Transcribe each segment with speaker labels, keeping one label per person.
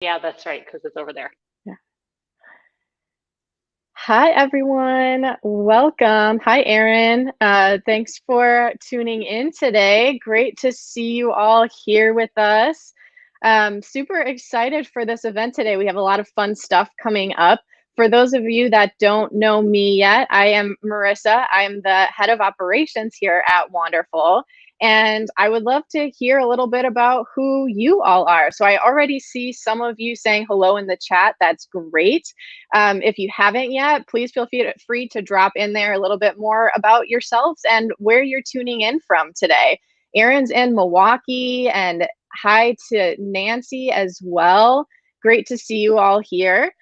Speaker 1: Yeah, that's right, because it's over there.
Speaker 2: Yeah. Hi, everyone. Welcome. Hi, Erin. Thanks for tuning in today. Great to see you all here with us. Super excited for this event today. We have a lot of fun stuff coming up. For those of you that don't know me yet, I am Marissa. I am the head of operations here at Wanderful. And I would love to hear a little bit about who you all are. So I already see some of you saying hello in the chat. That's great. If you haven't yet, please feel free to drop in there a little bit more about yourselves and where you're tuning in from today. Erin's in Milwaukee, and hi to Nancy as well. Great to see you all here.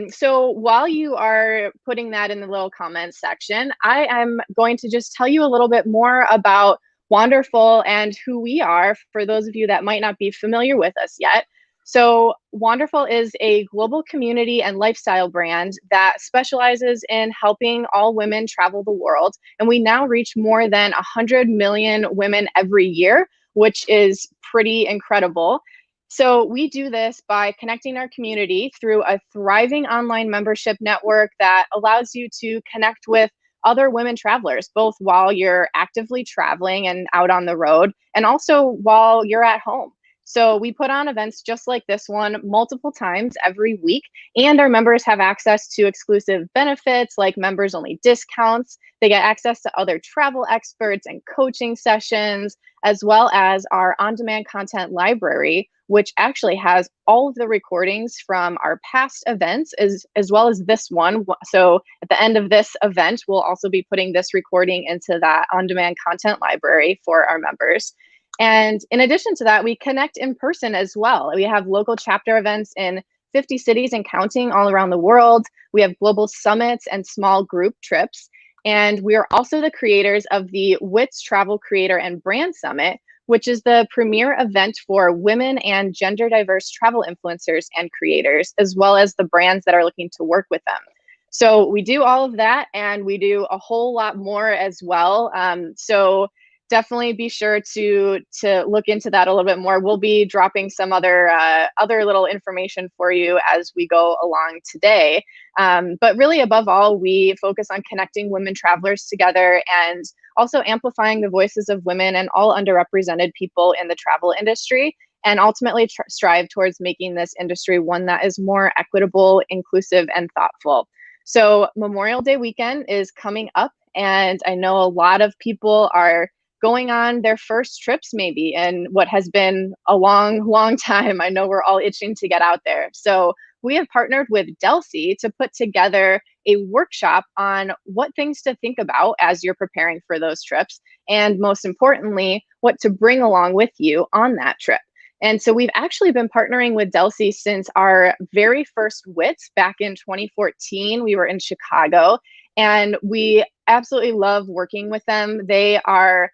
Speaker 2: So while you are putting that in the little comments section, I am going to just tell you a little bit more about Wanderful and who we are for those of you that might not be familiar with us yet. So Wanderful is a global community and lifestyle brand that specializes in helping all women travel the world. And we now reach more than 100 million women every year, which is pretty incredible. So we do this by connecting our community through a thriving online membership network that allows you to connect with other women travelers, both while you're actively traveling and out on the road, and also while you're at home. So we put on events just like this one multiple times every week, and our members have access to exclusive benefits like members only discounts. They get access to other travel experts and coaching sessions, as well as our on-demand content library, which actually has all of the recordings from our past events as well as this one. So at the end of this event, we'll also be putting this recording into that on-demand content library for our members. And in addition to that, we connect in person as well. We have local chapter events in 50 cities and counting all around the world. We have global summits and small group trips. And we are also the creators of the WITS Travel Creator and Brand Summit, which is the premier event for women and gender diverse travel influencers and creators, as well as the brands that are looking to work with them. So we do all of that, and we do a whole lot more as well. So definitely be sure to look into that a little bit more. We'll be dropping some other little information for you as we go along today. But really, above all, we focus on connecting women travelers together and also amplifying the voices of women and all underrepresented people in the travel industry, and ultimately strive towards making this industry one that is more equitable, inclusive, and thoughtful. So Memorial Day weekend is coming up, and I know a lot of people are going on their first trips maybe in what has been a long time. I know we're all itching to get out there. So we have partnered with DELSEY to put together a workshop on what things to think about as you're preparing for those trips, and most importantly, what to bring along with you on that trip. And so we've actually been partnering with DELSEY since our very first WITS back in 2014. We were in Chicago, and we absolutely love working with them. They are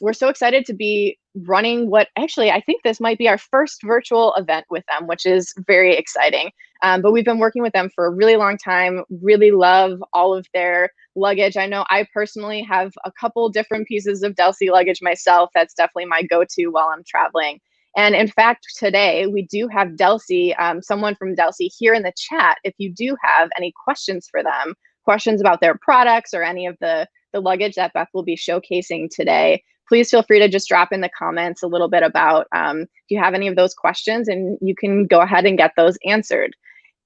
Speaker 2: we're so excited to be running what actually I think this might be our first virtual event with them, which is very exciting. But we've been working with them for a really long time, really love all of their luggage. I know I personally have a couple different pieces of DELSEY luggage myself. That's definitely my go-to while I'm traveling. And in fact, today we do have DELSEY, someone from DELSEY here in the chat. If you do have any questions for them, questions about their products or any of the luggage that Beth will be showcasing today, please feel free to just drop in the comments a little bit about if you have any of those questions, and you can go ahead and get those answered.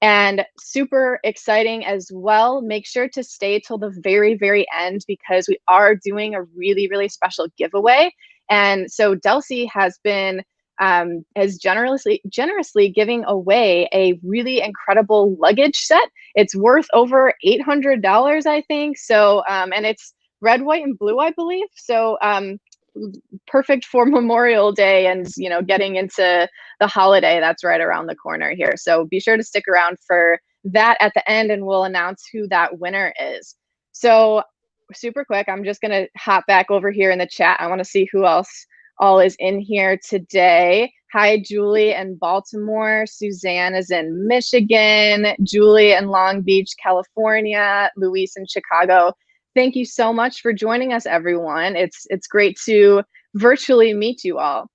Speaker 2: And super exciting as well, make sure to stay till the very end, because we are doing a really special giveaway. And so DELSEY has been is generously giving away a really incredible luggage set. It's worth over $800, I think. So and it's red, white, and blue, I believe. So perfect for Memorial Day and getting into the holiday that's right around the corner here. So be sure to stick around for that at the end, and we'll announce who that winner is. So super quick, I'm just gonna hop back over here in the chat. I want to see who else all is in here today. Hi, Julie in Baltimore. Suzanne is in Michigan. Julie in Long Beach, California. Luis in Chicago. Thank you so much for joining us, everyone. It's great to virtually meet you all.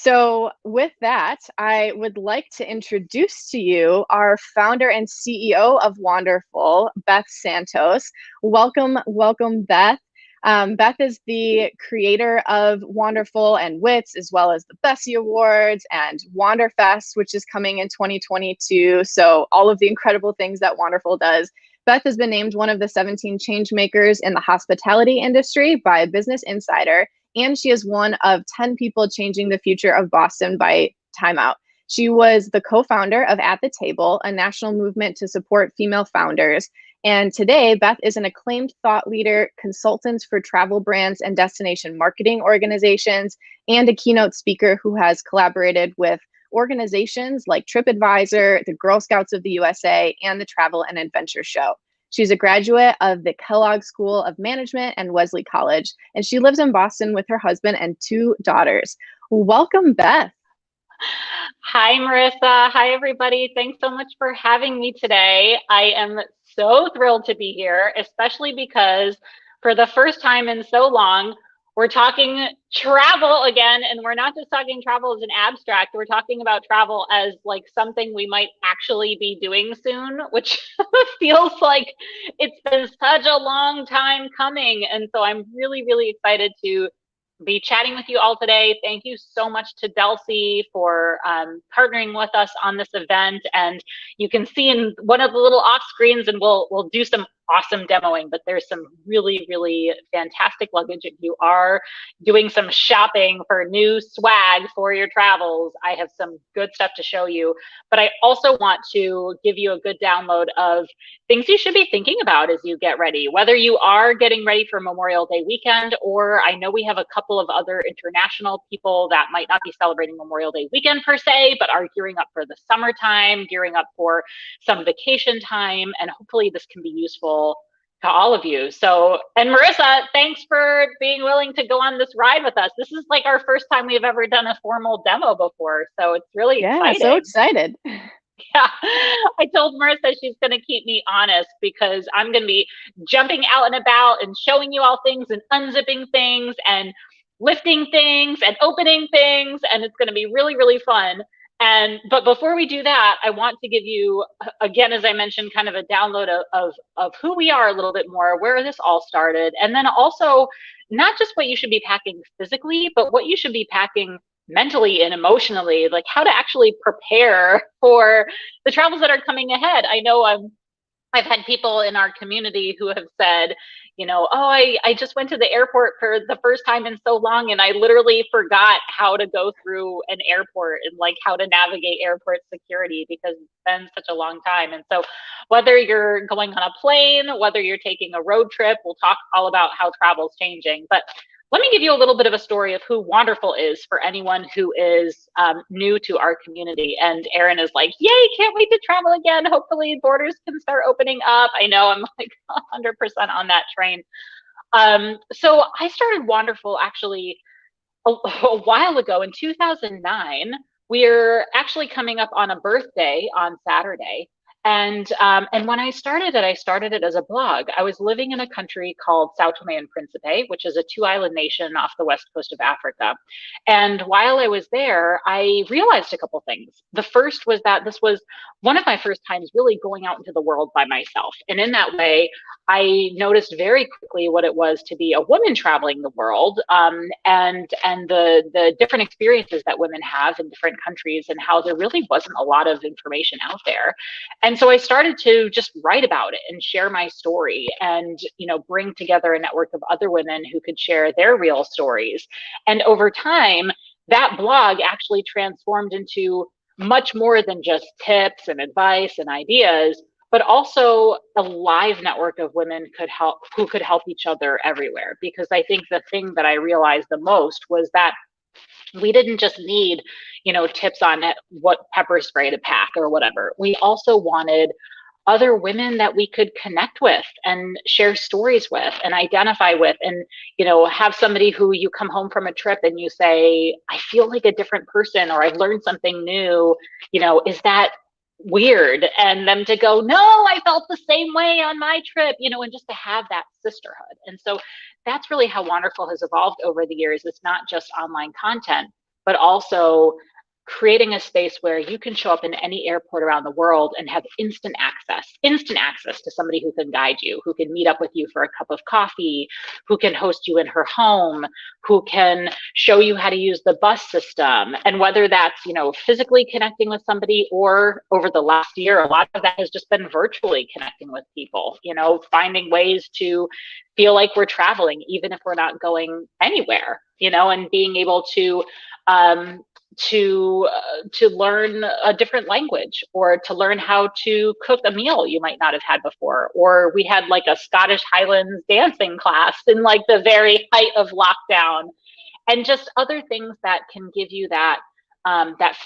Speaker 2: So, with that, I would like to introduce to you our founder and CEO of Wanderful, Beth Santos. Welcome, welcome, Beth. Beth is the creator of Wanderful and Wits, as well as the Bessie Awards and Wanderfest, which is coming in 2022. So, all of the incredible things that Wanderful does. Beth has been named one of the 17 change makers in the hospitality industry by Business Insider, and she is one of 10 people changing the future of Boston by Time Out. She was the co-founder of At the Table, a national movement to support female founders. And today, Beth is an acclaimed thought leader, consultant for travel brands and destination marketing organizations, and a keynote speaker who has collaborated with organizations like TripAdvisor, the Girl Scouts of the USA, and the Travel and Adventure Show. She's a graduate of the Kellogg School of Management and Wesley College, and she lives in Boston with her husband and 2 daughters. Welcome, Beth.
Speaker 1: Hi, Marissa. Hi, everybody. Thanks so much for having me today. I am so thrilled to be here, especially because for the first time in so long, we're talking travel again, and we're not just talking travel as an abstract. We're talking about travel as like something we might actually be doing soon, which feels like it's been such a long time coming. And so I'm really, really excited to be chatting with you all today. Thank you so much to DELSEY for partnering with us on this event. And you can see in one of the little off screens, and we'll do some awesome demoing, but there's some really, really fantastic luggage. If you are doing some shopping for new swag for your travels, I have some good stuff to show you. But I also want to give you a good download of things you should be thinking about as you get ready, whether you are getting ready for Memorial Day weekend, or I know we have a couple of other international people that might not be celebrating Memorial Day weekend per se, but are gearing up for the summertime, gearing up for some vacation time, and hopefully this can be useful to all of you. So, and Marissa, thanks for being willing to go on this ride with us. This is like our first time we've ever done a formal demo before, so it's really exciting.
Speaker 2: So excited.
Speaker 1: Yeah, I told Marissa she's going to keep me honest because I'm going to be jumping out and about and showing you all things and unzipping things and lifting things and opening things, and it's going to be really, really fun. But before we do that, I want to give you, again, as I mentioned, kind of a download of who we are a little bit more, where this all started, and then also not just what you should be packing physically, but what you should be packing mentally and emotionally, like how to actually prepare for the travels that are coming ahead. I know I've had people in our community who have said, oh, I just went to the airport for the first time in so long, and I literally forgot how to go through an airport and like how to navigate airport security because it's been such a long time. And so whether you're going on a plane, whether you're taking a road trip, we'll talk all about how travel is changing. But let me give you a little bit of a story of who Wanderful is for anyone who is new to our community. And Erin is like, yay, can't wait to travel again. Hopefully borders can start opening up. I know I'm like 100% on that train. So I started Wanderful actually a while ago in 2009. We're actually coming up on a birthday on Saturday. And when I started it as a blog. I was living in a country called Sao Tome and Principe, which is a 2-island nation off the west coast of Africa. And while I was there, I realized a couple things. The first was that this was one of my first times really going out into the world by myself. And in that way, I noticed very quickly what it was to be a woman traveling the world, and the different experiences that women have in different countries, and how there really wasn't a lot of information out there. And so I started to just write about it and share my story and, bring together a network of other women who could share their real stories. And over time, that blog actually transformed into much more than just tips and advice and ideas, but also a live network of women who could help each other everywhere. Because I think the thing that I realized the most was that we didn't just need, tips on what pepper spray to pack or whatever. We also wanted other women that we could connect with and share stories with and identify with, and, have somebody who you come home from a trip and you say, I feel like a different person, or I've learned something new, is that weird? And them to go, no, I felt the same way on my trip, and just to have that sisterhood. And so that's really how Wanderful has evolved over the years. It's not just online content, but also creating a space where you can show up in any airport around the world and have instant access to somebody who can guide you, who can meet up with you for a cup of coffee, who can host you in her home, who can show you how to use the bus system. And whether that's, physically connecting with somebody, or over the last year, a lot of that has just been virtually connecting with people, finding ways to feel like we're traveling, even if we're not going anywhere, and being able um, to learn a different language, or to learn how to cook a meal you might not have had before. Or we had like a Scottish Highlands dancing class in like the very height of lockdown, and just other things that can give you that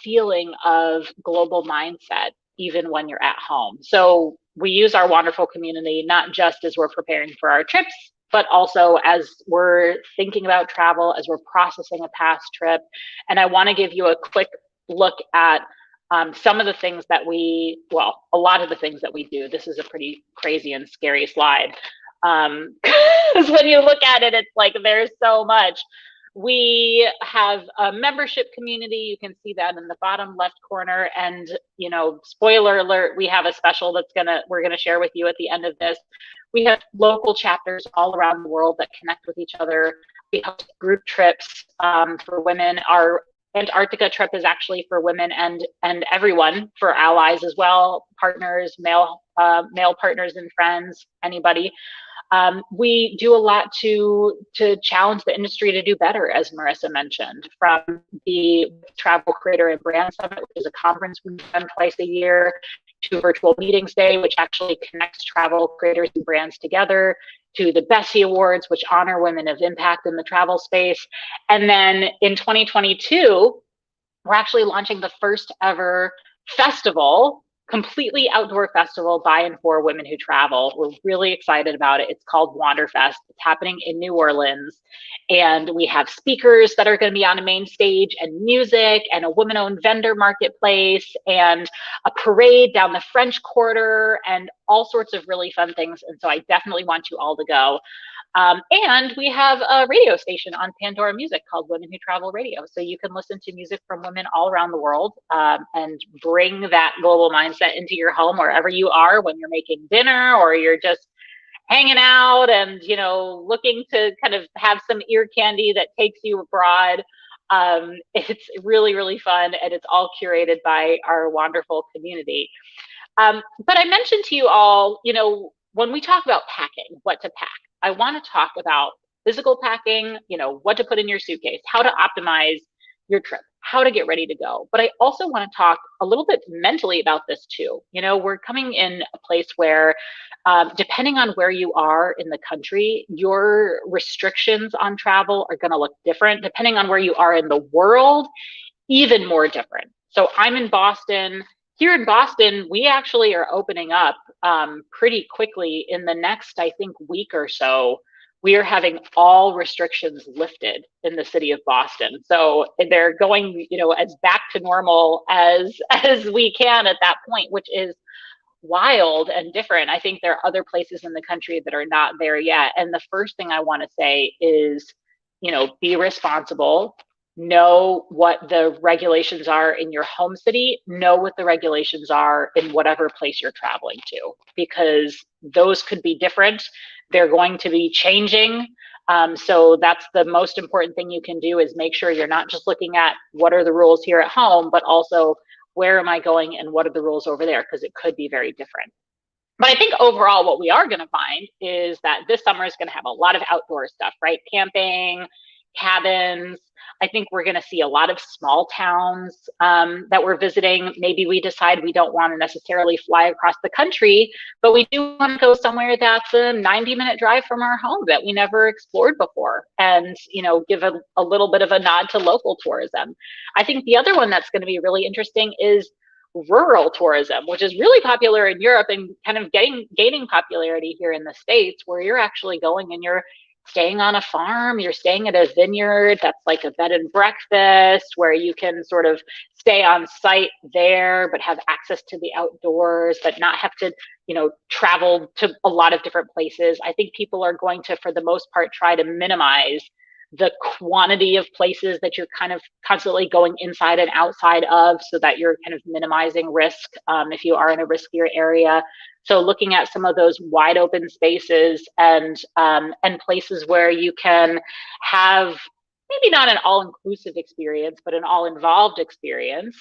Speaker 1: feeling of global mindset even when you're at home. So we use our wonderful community not just as we're preparing for our trips, but also as we're thinking about travel, as we're processing a past trip. And I want to give you a quick look at some of the things that a lot of the things that we do. This is a pretty crazy and scary slide. Because when you look at it, it's like there's so much. We have a membership community. You can see that in the bottom left corner. And, spoiler alert, we have a special we're gonna share with you at the end of this. We have local chapters all around the world that connect with each other. We host group trips for women. Our Antarctica trip is actually for women and everyone, for allies as well, partners, male partners and friends, anybody. We do a lot to challenge the industry to do better, as Marissa mentioned, from the Travel Creator and Brand Summit, which is a conference we run twice a year, to Virtual Meetings Day, which actually connects travel creators and brands together, to the Bessie Awards, which honor women of impact in the travel space. And then in 2022, we're actually launching the first ever festival, completely outdoor festival by and for women who travel. We're really excited about it. It's called Wanderfest. It's happening in New Orleans. And we have speakers that are going to be on a main stage, and music, and a women-owned vendor marketplace, and a parade down the French Quarter, and all sorts of really fun things. And so I definitely want you all to go. And we have a radio station on Pandora Music called Women Who Travel Radio. So you can listen to music from women all around the world, and bring that global mindset into your home wherever you are, when you're making dinner, or you're just hanging out and, looking to kind of have some ear candy that takes you abroad. It's really, really fun, and it's all curated by our wonderful community. But I mentioned to you all, when we talk about packing, what to pack, I want to talk about physical packing, what to put in your suitcase, how to optimize your trip, how to get ready to go. But I also want to talk a little bit mentally about this too. We're coming in a place where, depending on where you are in the country, your restrictions on travel are going to look different. Depending on where you are in the world, even more different. So I'm in Boston. Here in Boston, we actually are opening up pretty quickly. In the next, I think, week or so, we are having all restrictions lifted in the city of Boston. So they're going, as back to normal as we can at that point, which is wild and different. I think there are other places in the country that are not there yet. And the first thing I want to say is, be responsible. Know what the regulations are in your home city. Know what the regulations are in whatever place you're traveling to, because those could be different. They're going to be changing. So that's the most important thing you can do, is make sure you're not just looking at what are the rules here at home, but also where am I going and what are the rules over there, because it could be very different. But I think overall what we are going to find is that this summer is going to have a lot of outdoor stuff, right? Camping, cabins. I think we're going to see a lot of small towns that we're visiting. Maybe we decide we don't want to necessarily fly across the country, but we do want to go somewhere that's a 90-minute drive from our home that we never explored before, and give a little bit of a nod to local tourism. I think the other one that's going to be really interesting is rural tourism, which is really popular in Europe and kind of gaining popularity here in the States, where you're actually going and you're staying on a farm, you're staying at a vineyard that's like a bed and breakfast, where you can sort of stay on site there, but have access to the outdoors, but not have to, travel to a lot of different places. I think people are going to, for the most part, try to minimize the quantity of places that you're kind of constantly going inside and outside of, so that you're kind of minimizing risk if you are in a riskier area. So looking at some of those wide open spaces and places where you can have maybe not an all-inclusive experience, but an all-involved experience,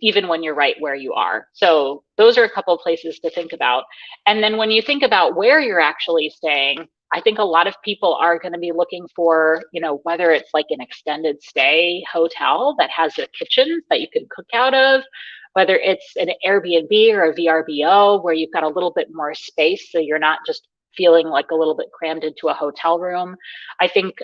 Speaker 1: even when you're right where you are. So those are a couple of places to think about. And then when you think about where you're actually staying, I think a lot of people are going to be looking for, whether it's like an extended stay hotel that has a kitchen that you can cook out of, whether it's an Airbnb or a VRBO where you've got a little bit more space so you're not just feeling like a little bit crammed into a hotel room. I think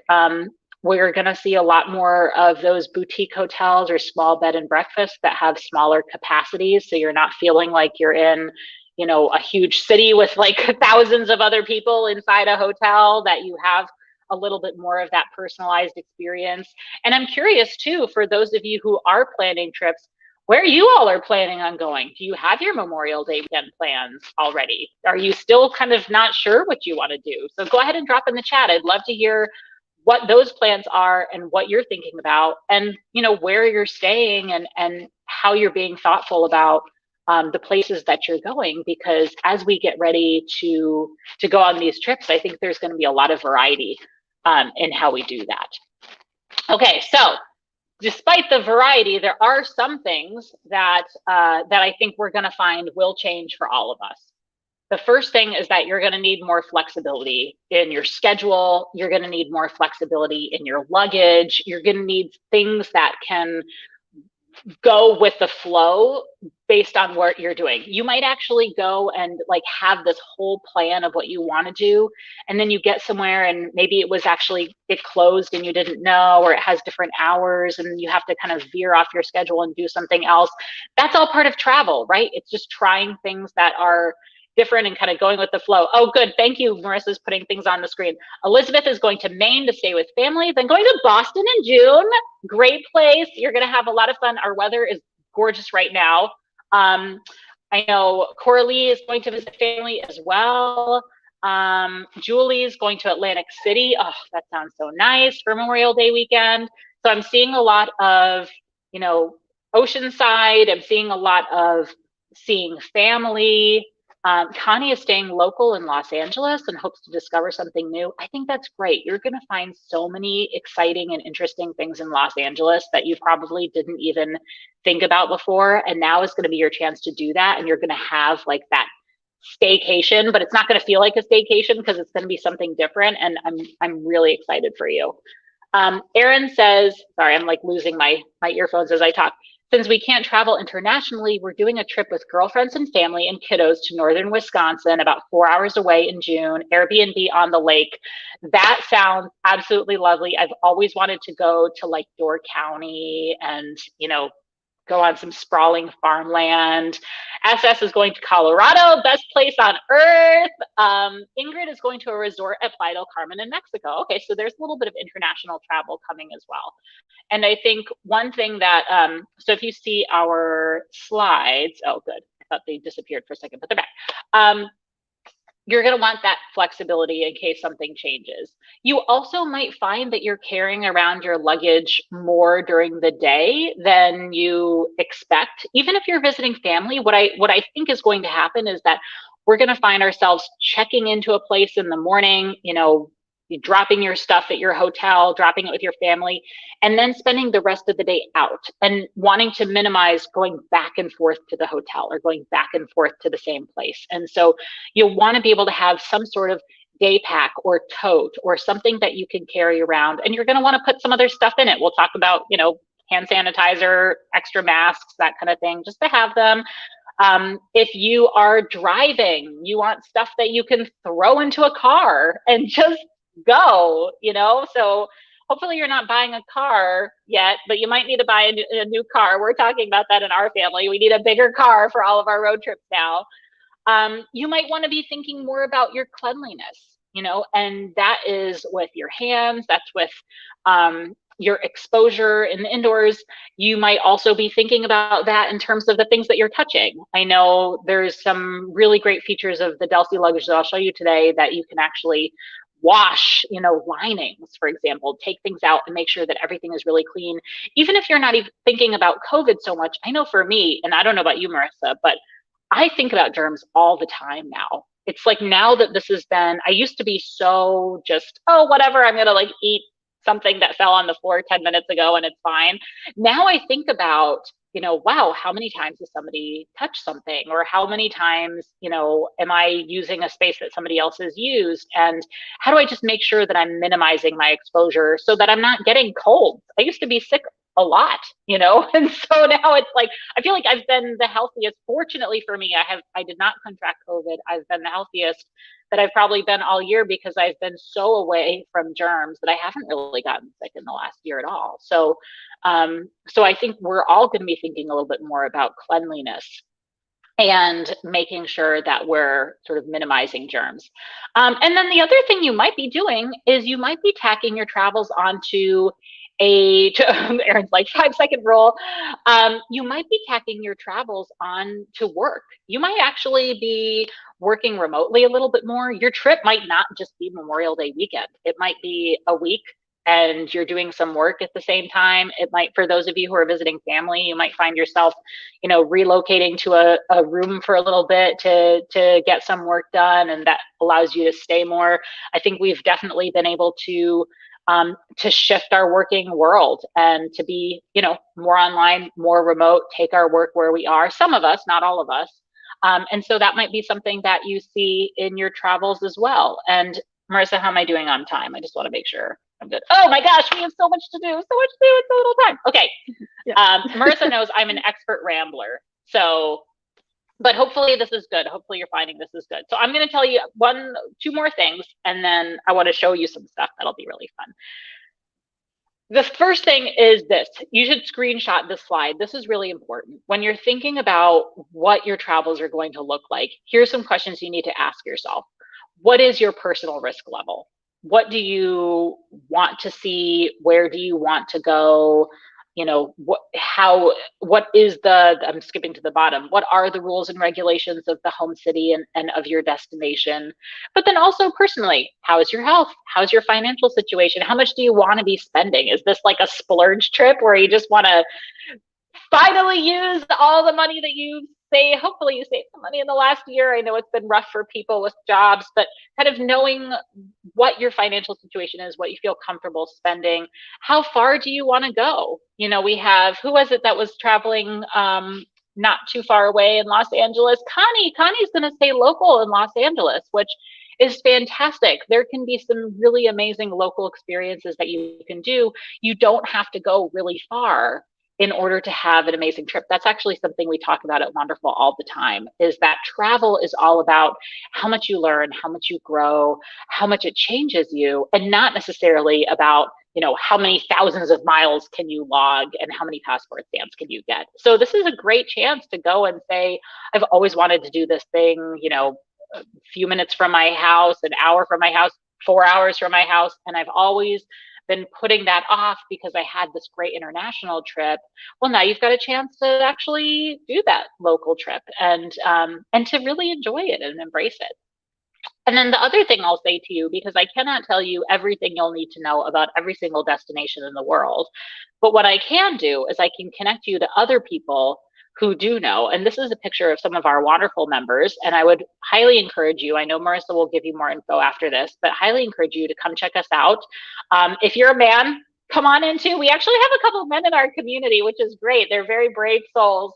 Speaker 1: we're going to see a lot more of those boutique hotels or small bed and breakfasts that have smaller capacities. So you're not feeling like you're in, a huge city with like thousands of other people inside a hotel, that you have a little bit more of that personalized experience. And I'm curious too, for those of you who are planning trips, where you all are planning on going. Do you have your Memorial Day weekend plans already? Are you still kind of not sure what you want to do? So go ahead and drop in the chat. I'd love to hear what those plans are and what you're thinking about, and where you're staying and how you're being thoughtful about the places that you're going, because as we get ready to go on these trips, I think there's going to be a lot of variety in how we do that. Okay, so despite the variety, there are some things that I think we're going to find will change for all of us. The first thing is that you're going to need more flexibility in your schedule. You're going to need more flexibility in your luggage. You're going to need things that can go with the flow based on what you're doing. You might actually go and like have this whole plan of what you want to do, and then you get somewhere and maybe it closed and you didn't know, or it has different hours and you have to kind of veer off your schedule and do something else. That's all part of travel, right? It's just trying things that are different and kind of going with the flow. Oh, good. Thank you. Marissa's putting things on the screen. Elizabeth is going to Maine to stay with family, then going to Boston in June. Great place. You're going to have a lot of fun. Our weather is gorgeous right now. I know Coralie is going to visit family as well. Julie is going to Atlantic City. Oh, that sounds so nice for Memorial Day weekend. So I'm seeing a lot of, Oceanside. I'm seeing a lot of seeing family. Connie is staying local in Los Angeles and hopes to discover something new. I think that's great. You're going to find so many exciting and interesting things in Los Angeles that you probably didn't even think about before. And now is going to be your chance to do that. And you're going to have like that staycation, but it's not going to feel like a staycation because it's going to be something different. And I'm really excited for you. Erin says, sorry, I'm like losing my earphones as I talk. Since we can't travel internationally, we're doing a trip with girlfriends and family and kiddos to northern Wisconsin, about 4 hours away in June, Airbnb on the lake. That sounds absolutely lovely. I've always wanted to go to like Door County and, go on some sprawling farmland. SS is going to Colorado, best place on earth. Ingrid is going to a resort at Playa del Carmen in Mexico. Okay, so there's a little bit of international travel coming as well. And I think one thing that, so if you see our slides, oh, good. I thought they disappeared for a second, but they're back. You're going to want that flexibility in case something changes. You also might find that you're carrying around your luggage more during the day than you expect. Even if you're visiting family, what I think is going to happen is that we're going to find ourselves checking into a place in the morning, dropping your stuff at your hotel, dropping it with your family, and then spending the rest of the day out and wanting to minimize going back and forth to the hotel or going back and forth to the same place. And so you'll want to be able to have some sort of day pack or tote or something that you can carry around. And you're going to want to put some other stuff in it. We'll talk about, hand sanitizer, extra masks, that kind of thing, just to have them. If you are driving, you want stuff that you can throw into a car and just go, so hopefully you're not buying a car yet, but you might need to buy a new car. We're talking about that in our family. We need a bigger car for all of our road trips now. You might want to be thinking more about your cleanliness, and that is with your hands, that's with your exposure in the indoors. You might also be thinking about that in terms of the things that you're touching. I know there's some really great features of the DELSEY luggage that I'll show you today that you can actually wash, linings, for example, take things out and make sure that everything is really clean. Even if you're not even thinking about COVID so much, I know for me, and I don't know about you, Marissa, but I think about germs all the time now. It's like now that this has been, I used to be so just, oh, whatever, I'm going to like eat something that fell on the floor 10 minutes ago and it's fine. Now I think about, wow, how many times has somebody touched something? Or how many times, am I using a space that somebody else has used? And how do I just make sure that I'm minimizing my exposure so that I'm not getting colds? I used to be sick a lot, and so now it's like I feel like I've been the healthiest. Fortunately for me, I did not contract COVID. I've been the healthiest that I've probably been all year because I've been so away from germs that I haven't really gotten sick in the last year at all. So I think we're all going to be thinking a little bit more about cleanliness and making sure that we're sort of minimizing germs. And then the other thing you might be doing is you might be tacking your travels onto Aaron's like 5-second rule. You might be tacking your travels on to work. You might actually be working remotely a little bit more. Your trip might not just be Memorial Day weekend. It might be a week and you're doing some work at the same time. It might, for those of you who are visiting family, you might find yourself, relocating to a room for a little bit to get some work done, and that allows you to stay more. I think we've definitely been able to shift our working world and to be, more online, more remote, take our work where we are. Some of us, not all of us. And so that might be something that you see in your travels as well. And Marissa, how am I doing on time? I just want to make sure I'm good. Oh my gosh, we have so much to do, so much to do in so little time. Okay. Yeah. Marissa knows I'm an expert rambler. But hopefully this is good. Hopefully you're finding this is good. So I'm going to tell you two more things, and then I want to show you some stuff that'll be really fun. The first thing is this. You should screenshot this slide. This is really important. When you're thinking about what your travels are going to look like, here's some questions you need to ask yourself. What is your personal risk level? What do you want to see? Where do you want to go? What is I'm skipping to the bottom. What are the rules and regulations of the home city and of your destination? But then also personally, how is your health? How's your financial situation? How much do you want to be spending? Is this like a splurge trip where you just want to finally use all the money that hopefully you saved some money in the last year. I know it's been rough for people with jobs, but kind of knowing what your financial situation is, what you feel comfortable spending, how far do you want to go? We have, who was it that was traveling not too far away in Los Angeles? Connie's going to stay local in Los Angeles, which is fantastic. There can be some really amazing local experiences that you can do. You don't have to go really far in order to have an amazing trip. That's actually something we talk about at Wanderful all the time, is that travel is all about how much you learn, how much you grow, how much it changes you, and not necessarily about, how many thousands of miles can you log and how many passport stamps can you get. So this is a great chance to go and say, I've always wanted to do this thing, a few minutes from my house, an hour from my house, 4 hours from my house, and I've always been putting that off because I had this great international trip. Well, now you've got a chance to actually do that local trip and to really enjoy it and embrace it. And then the other thing I'll say to you, because I cannot tell you everything you'll need to know about every single destination in the world, but what I can do is I can connect you to other people who do know. And this is a picture of some of our Wanderful members. And I would highly encourage you, I know Marissa will give you more info after this, but highly encourage you to come check us out. If you're a man, come on in too. We actually have a couple of men in our community, which is great. They're very brave souls.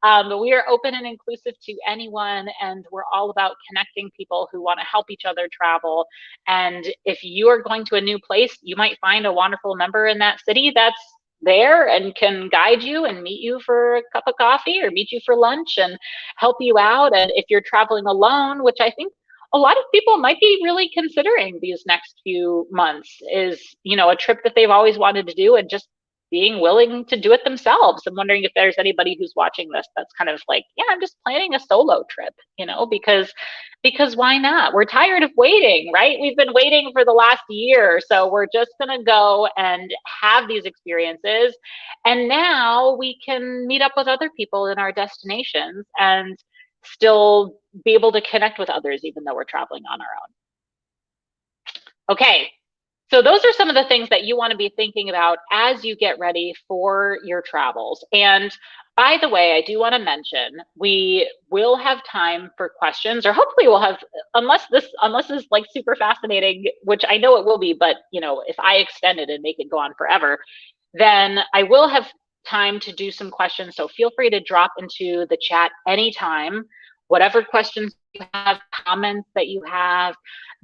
Speaker 1: But we are open and inclusive to anyone, and we're all about connecting people who want to help each other travel. And if you are going to a new place, you might find a Wanderful member in that city that's there and can guide you and meet you for a cup of coffee or meet you for lunch and help you out. And if you're traveling alone, which I think a lot of people might be really considering these next few months, is, a trip that they've always wanted to do and just being willing to do it themselves. I'm wondering if there's anybody who's watching this that's kind of like, yeah, I'm just planning a solo trip, because why not? We're tired of waiting, right? We've been waiting for the last year. So we're just going to go and have these experiences. And now we can meet up with other people in our destinations and still be able to connect with others, even though we're traveling on our own. Okay. So those are some of the things that you want to be thinking about as you get ready for your travels. And by the way, I do want to mention we will have time for questions, or hopefully we'll have, unless this is like super fascinating, which I know it will be, but if I extend it and make it go on forever, then I will have time to do some questions. So feel free to drop into the chat anytime, whatever questions you have, comments that you have.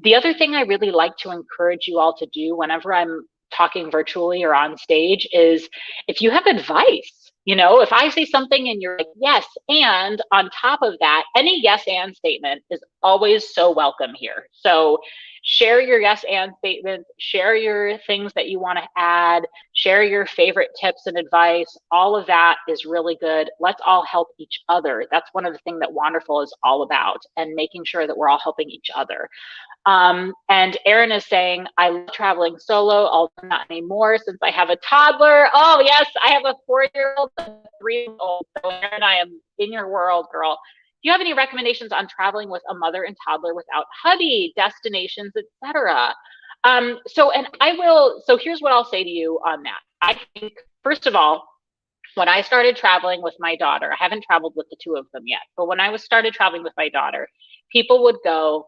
Speaker 1: The other thing I really like to encourage you all to do whenever I'm talking virtually or on stage is if you have advice, if I say something and you're like, yes, and on top of that, any yes and statement is always so welcome here. So share your yes and statements, share your things that you want to add, share your favorite tips and advice. All of that is really good. Let's all help each other. That's one of the things that Wanderful is all about, and making sure that we're all helping each other. And Erin is saying, I love traveling solo, although not anymore since I have a toddler. Oh, yes, I have a 4-year-old and a 3-year-old. So, Erin, I am in your world, girl. Do you have any recommendations on traveling with a mother and toddler without hubby, destinations, etc.? So here's what I'll say to you on that. I think, first of all, when I started traveling with my daughter, I haven't traveled with the two of them yet, but when I was started traveling with my daughter, people would go,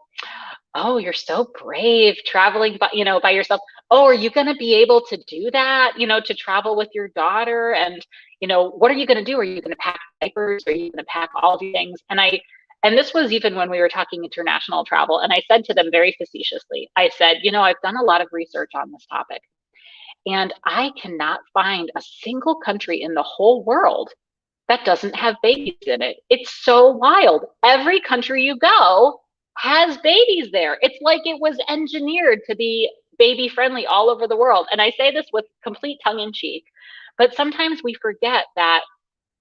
Speaker 1: oh, you're so brave traveling by yourself. Oh, are you going to be able to do that, to travel with your daughter? And what are you going to do? Are you going to pack diapers? Are you going to pack all these things? And this was even when we were talking international travel, and I said to them very facetiously, I said, I've done a lot of research on this topic, and I cannot find a single country in the whole world that doesn't have babies in it. It's so wild. Every country you go has babies there. It's like it was engineered to be baby friendly all over the world. And I say this with complete tongue in cheek, but sometimes we forget that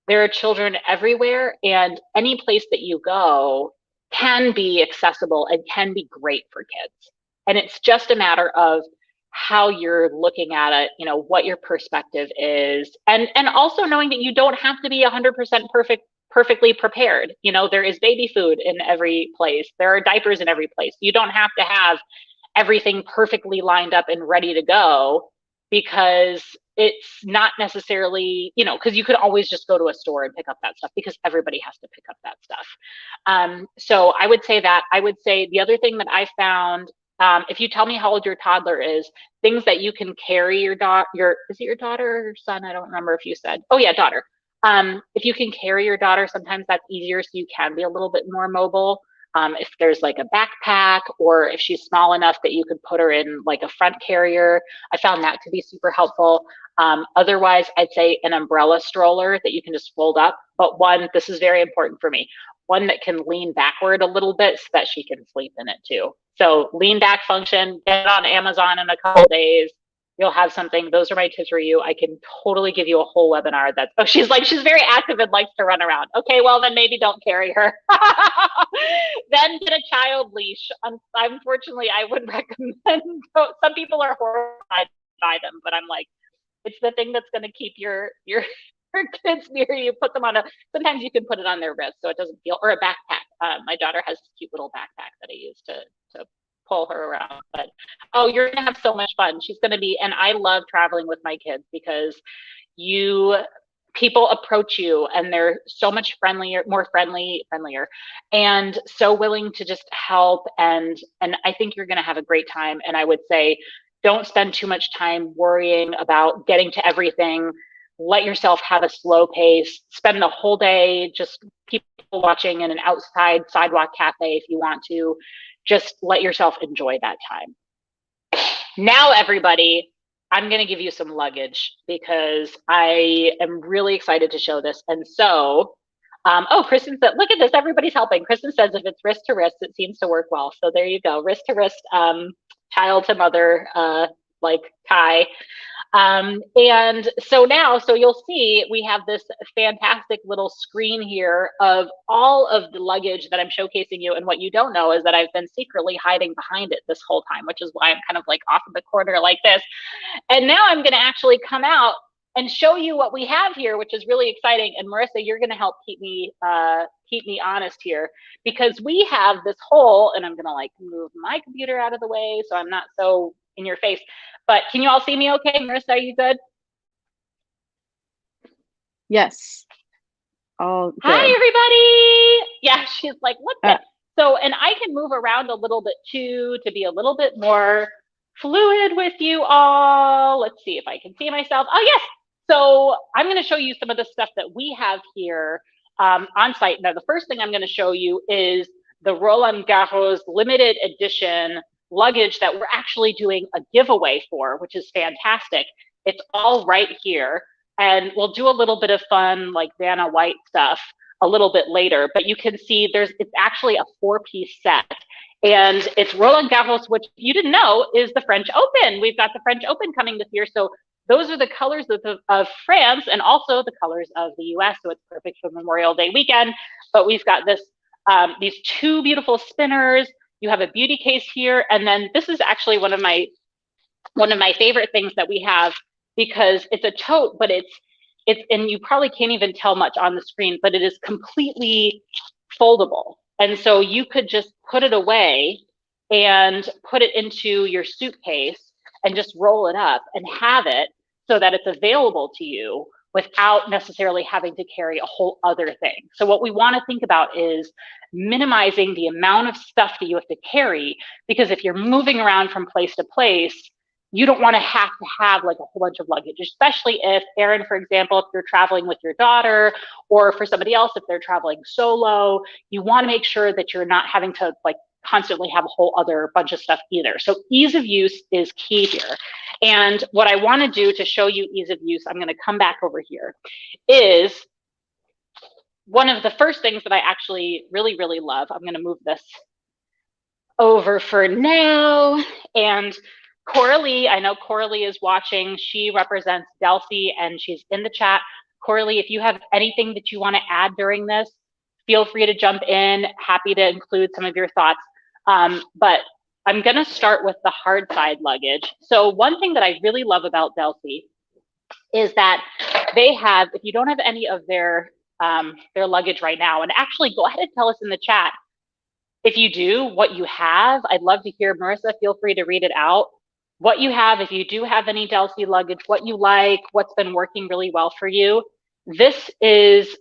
Speaker 1: there are children everywhere, and any place that you go can be accessible and can be great for kids. And it's just a matter of how you're looking at it, what your perspective is, and also knowing that you don't have to be 100% perfectly prepared. There is baby food in every place. There are diapers in every place. You don't have to have everything perfectly lined up and ready to go, because it's not necessarily, because you could always just go to a store and pick up that stuff, because everybody has to pick up that stuff. So I would say that. I would say the other thing that I found, if you tell me how old your toddler is, things that you can carry your is it your daughter or son? I don't remember if you said. Oh yeah, daughter. If you can carry your daughter, sometimes that's easier, so you can be a little bit more mobile. If there's like a backpack, or if she's small enough that you could put her in like a front carrier, I found that to be super helpful. Otherwise, I'd say an umbrella stroller that you can just fold up, but this is very important for me, one that can lean backward a little bit so that she can sleep in it too. So lean back function, get it on Amazon in a couple days. You'll have something. Those are my tips for you. I can totally give you a whole webinar. She's very active and likes to run around. Okay, well then maybe don't carry her. Then get a child leash. Unfortunately, I would recommend. Some people are horrified by them, but I'm like, it's the thing that's going to keep your kids near you. Put them on sometimes you can put it on their wrist so it doesn't feel, or a backpack. My daughter has this cute little backpack that I use to pull her around. But you're gonna have so much fun. She's gonna be, and I love traveling with my kids because people approach you and they're so much friendlier, and so willing to just help. And I think you're gonna have a great time. And I would say, don't spend too much time worrying about getting to everything. Let yourself have a slow pace. Spend the whole day just people watching in an outside sidewalk cafe if you want to. Just let yourself enjoy that time. Now, everybody, I'm going to give you some luggage because I am really excited to show this. And so, Kristen said, look at this, everybody's helping. Kristen says if it's wrist to wrist, it seems to work well. So there you go, wrist to wrist, child to mother, like tie. And so you'll see we have this fantastic little screen here of all of the luggage that I'm showcasing you. And what you don't know is that I've been secretly hiding behind it this whole time, which is why I'm kind of like off in the corner like this. And now I'm going to actually come out and show you what we have here, which is really exciting. And Marissa, you're going to help keep me honest here, because we have this whole, and I'm going to like move my computer out of the way so I'm not so in your face. But can you all see me okay? Marissa, are you good?
Speaker 2: Yes. All good.
Speaker 1: Hi, everybody. Yeah, she's like, what the? So, and I can move around a little bit too to be a little bit more fluid with you all. Let's see if I can see myself. Oh, yes. So I'm going to show you some of the stuff that we have here on site. Now, the first thing I'm going to show you is the Roland Garros limited edition luggage that we're actually doing a giveaway for, which is fantastic. It's all right here. And we'll do a little bit of fun, like Vanna White stuff a little bit later. But you can see it's actually a 4-piece set. And it's Roland Garros, which you didn't know is the French Open. We've got the French Open coming this year. So those are the colors of France and also the colors of the US. So it's perfect for Memorial Day weekend. But we've got these 2 beautiful spinners. You have a beauty case here. And then this is actually one of my favorite things that we have, because it's a tote, but it's and you probably can't even tell much on the screen, but it is completely foldable. And so you could just put it away and put it into your suitcase and just roll it up and have it so that it's available to you without necessarily having to carry a whole other thing. So what we want to think about is minimizing the amount of stuff that you have to carry, because if you're moving around from place to place, you don't want to have like a whole bunch of luggage, especially if, Erin, for example, if you're traveling with your daughter, or for somebody else, if they're traveling solo, you want to make sure that you're not having to like constantly have a whole other bunch of stuff either. So ease of use is key here. And what I want to do to show you ease of use, I'm going to come back over here, is one of the first things that I actually really, really love. I'm going to move this over for now. And Coralie, I know Coralie is watching. She represents DELSEY and she's in the chat. Coralie, if you have anything that you want to add during this, feel free to jump in. Happy to include some of your thoughts. But I'm going to start with the hard side luggage. So one thing that I really love about DELSEY is that they have, if you don't have any of their luggage right now, and actually go ahead and tell us in the chat if you do, what you have. I'd love to hear. Marissa, feel free to read it out. What you have, if you do have any DELSEY luggage, what you like, what's been working really well for you. This is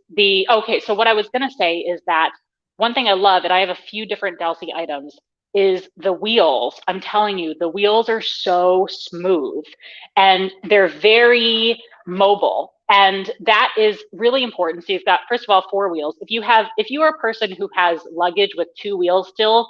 Speaker 1: okay, so what I was gonna say is that one thing I love, and I have a few different DELSEY items, is the wheels. I'm telling you, the wheels are so smooth and they're very mobile. And that is really important. So you've got, first of all, 4 wheels. If you are a person who has luggage with 2 wheels still,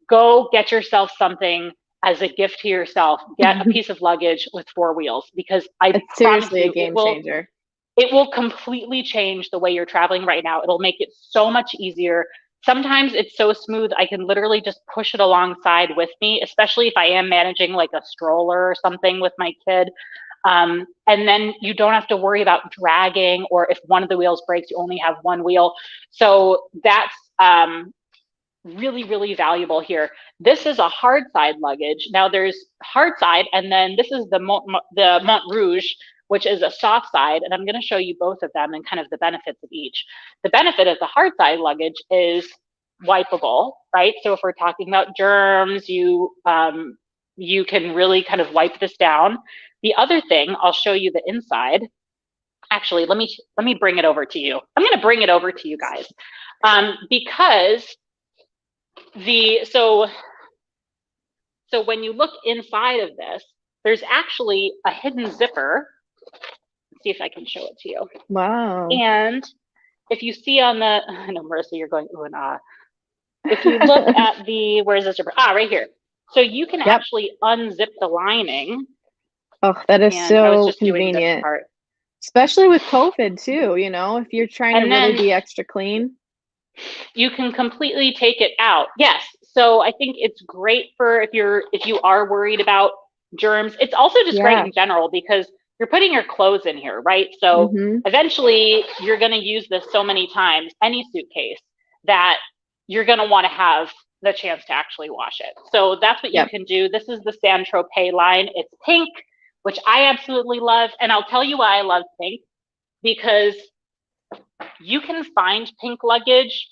Speaker 1: go get yourself something as a gift to yourself. Get a piece of luggage with 4 wheels, because
Speaker 2: it's seriously a game changer.
Speaker 1: It will completely change the way you're traveling right now. It'll make it so much easier. Sometimes it's so smooth, I can literally just push it alongside with me, especially if I am managing like a stroller or something with my kid. And then you don't have to worry about dragging, or if one of the wheels breaks, you only have 1 wheel. So that's really, really valuable here. This is a hard side luggage. Now there's hard side, and then this is the Montrouge, which is a soft side. And I'm going to show you both of them and kind of the benefits of each. The benefit of the hard side luggage is wipeable, right? So if we're talking about germs, you can really kind of wipe this down. The other thing, I'll show you the inside. Actually, let me bring it over to you. I'm going to bring it over to you guys, because so when you look inside of this, there's actually a hidden zipper. Let's see if I can show it to you.
Speaker 2: Wow.
Speaker 1: And if you see on the, I know, Marissa, you're going, ooh and ah. If you look at where's the zipper? Ah, right here. So you can actually unzip the lining.
Speaker 2: Oh, that is so convenient. Especially with COVID too, you know, if you're trying to really be extra clean.
Speaker 1: You can completely take it out. Yes. So I think it's great for if you are worried about germs. It's also just great in general, because you're putting your clothes in here, right? So eventually you're going to use this so many times, any suitcase, that you're going to want to have the chance to actually wash it. So that's what you can do. This is the Saint Tropez line. It's pink which I absolutely love. And I'll tell you why I love pink, because you can find pink luggage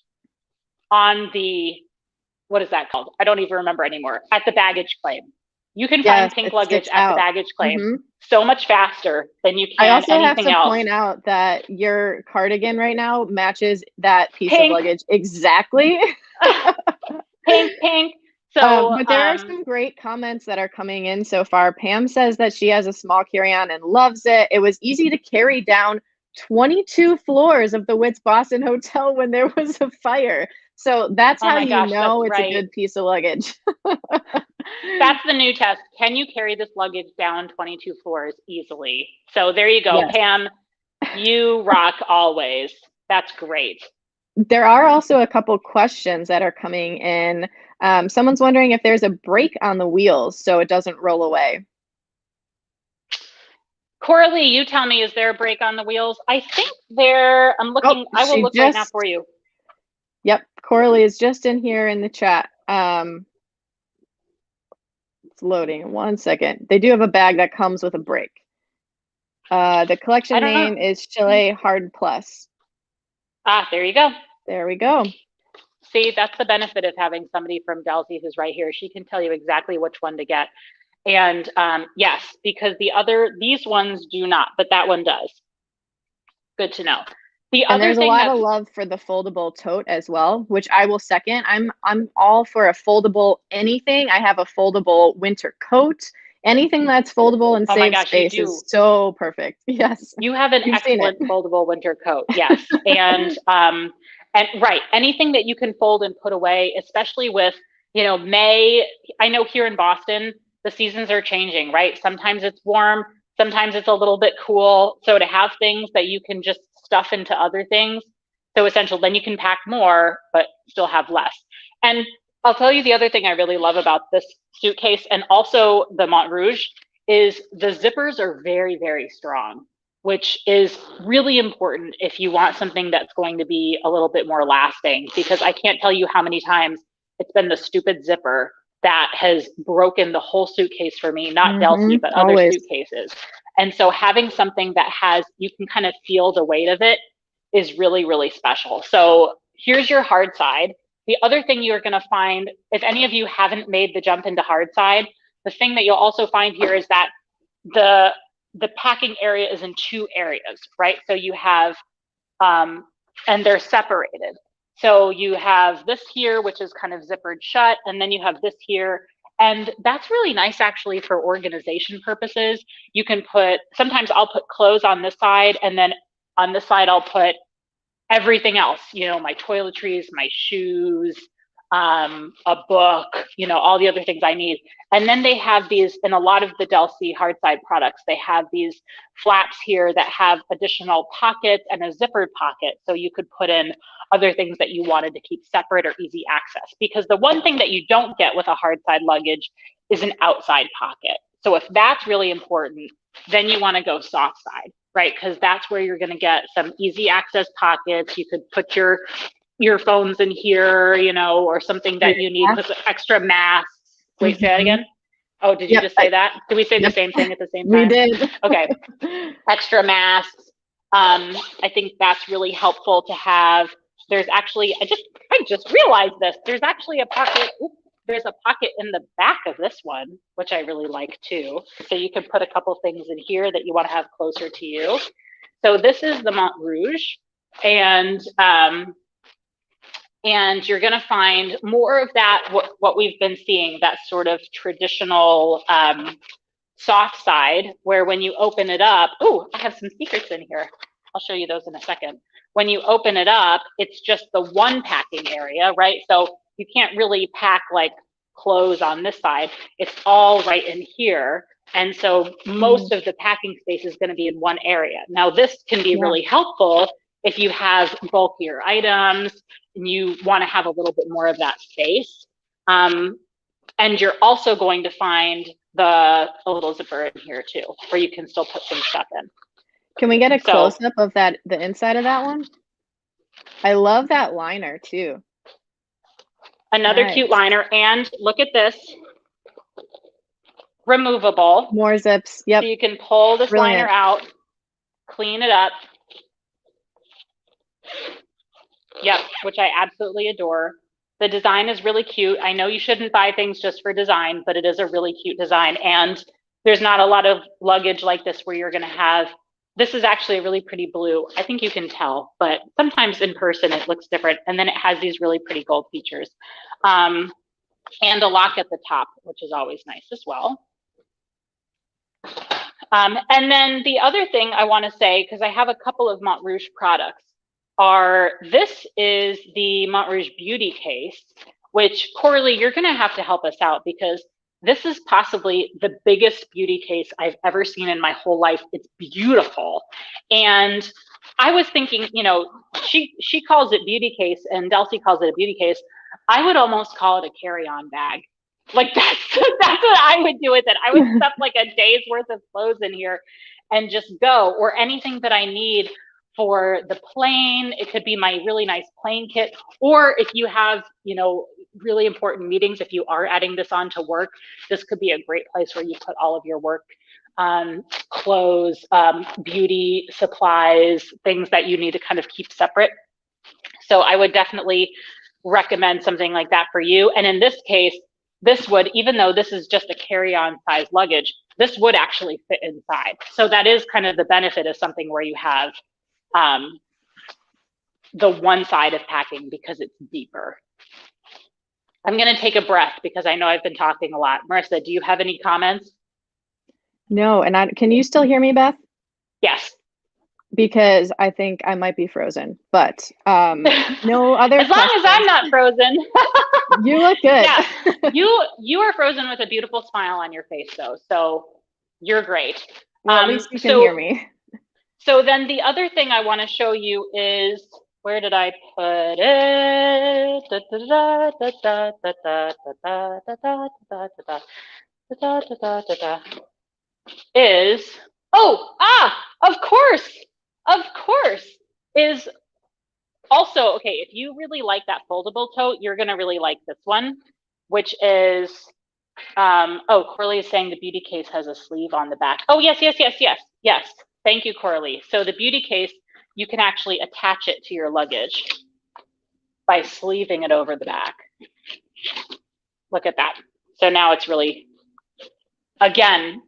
Speaker 1: on the, what is that called? I don't even remember anymore. At the baggage claim. You can find
Speaker 2: Yes,
Speaker 1: pink
Speaker 2: it
Speaker 1: luggage
Speaker 2: sticks
Speaker 1: at the
Speaker 2: out.
Speaker 1: baggage claim
Speaker 2: Hmm.
Speaker 1: so much faster than you
Speaker 2: I
Speaker 1: can
Speaker 2: also have
Speaker 1: anything
Speaker 2: to
Speaker 1: else.
Speaker 2: point out that your cardigan right now matches that piece of
Speaker 1: Pink,
Speaker 2: luggage exactly.
Speaker 1: pink, pink. So,
Speaker 2: But there are some great comments that are coming in so far. Pam says that she has a small carry-on and loves it. It was easy to carry down 22 floors of the Wits Boston Hotel when there was a fire. So that's
Speaker 1: oh
Speaker 2: how
Speaker 1: my
Speaker 2: you
Speaker 1: gosh, that's
Speaker 2: know it's a
Speaker 1: right.
Speaker 2: good piece of luggage.
Speaker 1: That's the new test. Can you carry this luggage down 22 floors easily? So there you go,
Speaker 2: Yes.
Speaker 1: Pam. You rock always. That's great.
Speaker 2: There are also a couple questions that are coming in. Someone's wondering if there's a brake on the wheels so it doesn't roll away.
Speaker 1: Coralie, you tell me, is there a brake on the wheels? I think there, I'm
Speaker 2: Oh,
Speaker 1: looking, I will
Speaker 2: she
Speaker 1: look right now
Speaker 2: just,
Speaker 1: for you.
Speaker 2: yep, Coralie is just in here in the chat. It's loading. 1 second. They do have a bag that comes with a brake. The
Speaker 1: I
Speaker 2: collection
Speaker 1: don't know.
Speaker 2: name is Chile Hard Plus.
Speaker 1: Ah, there you go.
Speaker 2: There we go.
Speaker 1: See, that's the benefit of having somebody from DELSEY who's right here. She can tell you exactly which one to get. And yes, because these ones do not, but that one does. Good to know. The
Speaker 2: And
Speaker 1: other
Speaker 2: there's a
Speaker 1: thing
Speaker 2: lot of
Speaker 1: that's,
Speaker 2: love for the foldable tote as well, which I will second. I'm all for a foldable anything. I have a foldable winter coat. Anything that's foldable and
Speaker 1: oh my
Speaker 2: saves
Speaker 1: gosh, you
Speaker 2: space
Speaker 1: do.
Speaker 2: is so perfect. Yes.
Speaker 1: You have an
Speaker 2: You've seen it.
Speaker 1: excellent foldable winter coat. Yes. And right, anything that you can fold and put away, especially with, May, I know here in Boston, the seasons are changing, right? Sometimes it's warm, sometimes it's a little bit cool. So to have things that you can just stuff into other things, so essential, then you can pack more, but still have less. And I'll tell you the other thing I really love about this suitcase and also the Montrouge is the zippers are very, very strong, which is really important if you want something that's going to be a little bit more lasting, because I can't tell you how many times it's been the stupid zipper that has broken the whole suitcase for me, not DELSEY, but other
Speaker 2: Always.
Speaker 1: suitcases. And so having something that you can kind of feel the weight of it is really, really special. So here's your hard side. The other thing you're going to find, if any of you haven't made the jump into hard side, the thing that you'll also find here is that the packing area is in two areas, right? So you have, and they're separated. So you have this here, which is kind of zippered shut, and then you have this here. And that's really nice actually for organization purposes. You can sometimes I'll put clothes on this side, and then on this side I'll put everything else, my toiletries, my shoes, a book, all the other things I need. And then they have these, in a lot of the DELSEY hard side products, they have these flaps here that have additional pockets and a zippered pocket. So you could put in other things that you wanted to keep separate or easy access. Because the one thing that you don't get with a hard side luggage is an outside pocket. So if that's really important, then you want to go soft side, right? Because that's where you're going to get some easy access pockets. You could put your earphones in here, or something that you need with extra masks. Wait, say that again. Oh, did you
Speaker 2: Yep.
Speaker 1: just say that? Did we say the
Speaker 2: Yep.
Speaker 1: same thing at the same
Speaker 2: We
Speaker 1: time?
Speaker 2: did.
Speaker 1: Okay. Extra masks. I think that's really helpful to have. There's actually, I just realized this. There's actually a pocket. There's a pocket in the back of this one, which I really like too. So you can put a couple things in here that you want to have closer to you. So this is the Montrouge, and you're going to find more of that, what we've been seeing, that sort of traditional soft side, where when you open it up, oh, I have some secrets in here. I'll show you those in a second. When you open it up, it's just the one packing area, right? So you can't really pack like clothes on this side. It's all right in here. And so most of the packing space is going to be in one area. Now, this can be really helpful if you have bulkier items and you want to have a little bit more of that space. And you're also going to find a little zipper in here too, where you can still put some stuff in.
Speaker 2: Can we get a close up of the inside of that one? I love that liner too.
Speaker 1: Another cute liner. And look at this. removable.
Speaker 2: More zips.
Speaker 1: So
Speaker 2: Yep.
Speaker 1: you can pull this liner
Speaker 2: Brilliant.
Speaker 1: out, clean it up. Yep, which I absolutely adore. The design is really cute. I know you shouldn't buy things just for design, but it is a really cute design. And there's not a lot of luggage like this where you're going to have, this is actually a really pretty blue. I think you can tell, but sometimes in person it looks different. And then it has these really pretty gold features. And a lock at the top, which is always nice as well. And then the other thing I want to say, because I have a couple of Montrouge products, this is the Montrouge Beauty Case, which Coralie, you're going to have to help us out because this is possibly the biggest beauty case I've ever seen in my whole life. It's beautiful. And I was thinking, you know, she calls it beauty case and DELSEY calls it a beauty case. I would almost call it a carry-on bag. Like that's what I would do with it. I would stuff like a day's worth of clothes in here and just go, or anything that I need for the plane. It could be my really nice plane kit, or if you have, you know, really important meetings, if you are adding this on to work, this could be a great place where you put all of your work clothes, beauty supplies, things that you need to kind of keep separate. So I would definitely recommend something like that for you. And in this case, this would, even though this is just a carry-on size luggage, this would actually fit inside. So that is kind of the benefit of something where you have the one side of packing because it's deeper. I'm going to take a breath because I know I've been talking a lot. Marissa, do you have any comments?
Speaker 2: No, and can you still hear me, Beth?
Speaker 1: Yes.
Speaker 2: Because I think I might be frozen, but no other
Speaker 1: as long
Speaker 2: questions.
Speaker 1: as I'm not frozen.
Speaker 2: You look good.
Speaker 1: Yeah, you are frozen with a beautiful smile on your face, though, so you're great.
Speaker 2: Well, at least you can hear me.
Speaker 1: So then the other thing I want to show you is, where did I put it? Is, of course, is also, okay, if you really like that foldable tote, you're going to really like this one, which is, Coralie is saying the beauty case has a sleeve on the back. Oh, yes. Thank you, Coralie. So the beauty case, you can actually attach it to your luggage by sleeving it over the back. Look at that. So now it's really, again,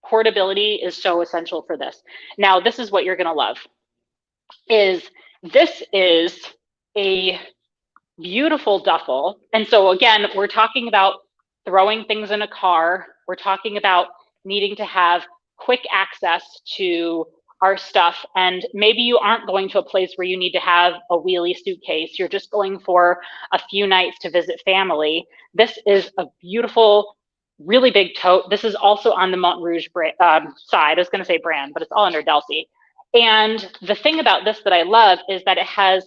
Speaker 1: portability is so essential for this. Now, this is what you're going to love. This is a beautiful duffel. And so again, we're talking about throwing things in a car. We're talking about needing to have quick access to our stuff. And maybe you aren't going to a place where you need to have a wheelie suitcase. You're just going for a few nights to visit family. This is a beautiful, really big tote. This is also on the Montrouge side. I was going to say brand, but it's all under DELSEY. And the thing about this that I love is that it has